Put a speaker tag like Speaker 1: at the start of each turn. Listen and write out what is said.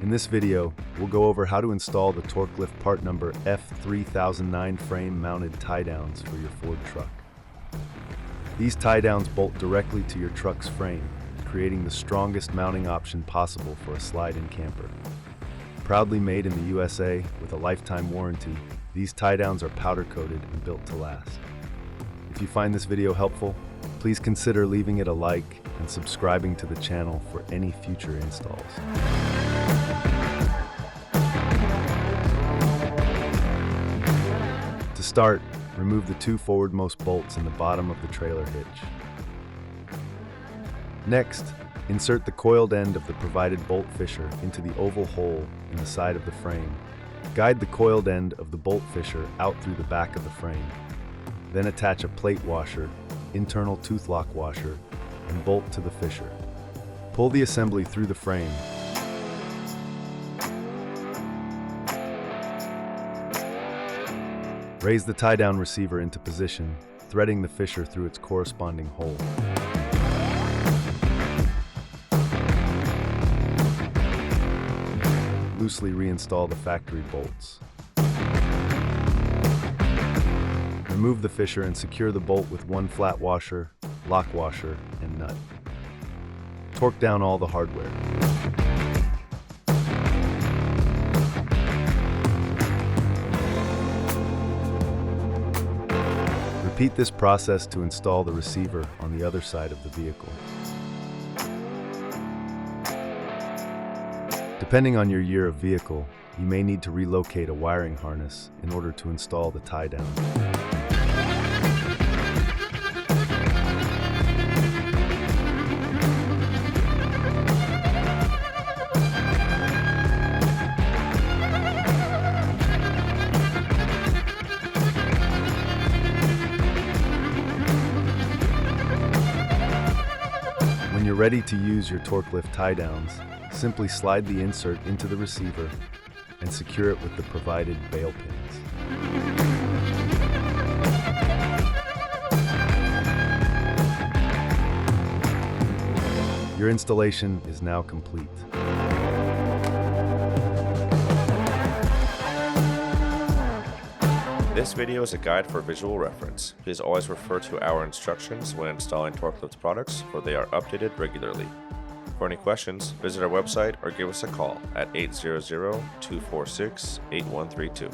Speaker 1: In this video, we'll go over how to install the Torklift part number F3009 frame mounted tie downs for your Ford truck. These tie downs bolt directly to your truck's frame, creating the strongest mounting option possible for a slide-in camper. Proudly made in the USA with a lifetime warranty, these tie downs are powder coated and built to last. If you find this video helpful, please consider leaving it a like and subscribing to the channel for any future installs. To start, remove the two forwardmost bolts in the bottom of the trailer hitch. Next, insert the coiled end of the provided bolt fisher into the oval hole in the side of the frame. Guide the coiled end of the bolt fisher out through the back of the frame. Then attach a plate washer, internal tooth lock washer, and bolt to the fisher. Pull the assembly through the frame. Raise the tie-down receiver into position, threading the fisher through its corresponding hole. Loosely reinstall the factory bolts. Remove the fisher and secure the bolt with one flat washer, lock washer, and nut. Torque down all the hardware. Repeat this process to install the receiver on the other side of the vehicle. Depending on your year of vehicle, you may need to relocate a wiring harness in order to install the tie down. When you're ready to use your Torklift tie downs, simply slide the insert into the receiver and secure it with the provided bail pins. Your installation is now complete.
Speaker 2: This video is a guide for visual reference. Please always refer to our instructions when installing Torklift products, for they are updated regularly. For any questions, visit our website or give us a call at 800-246-8132.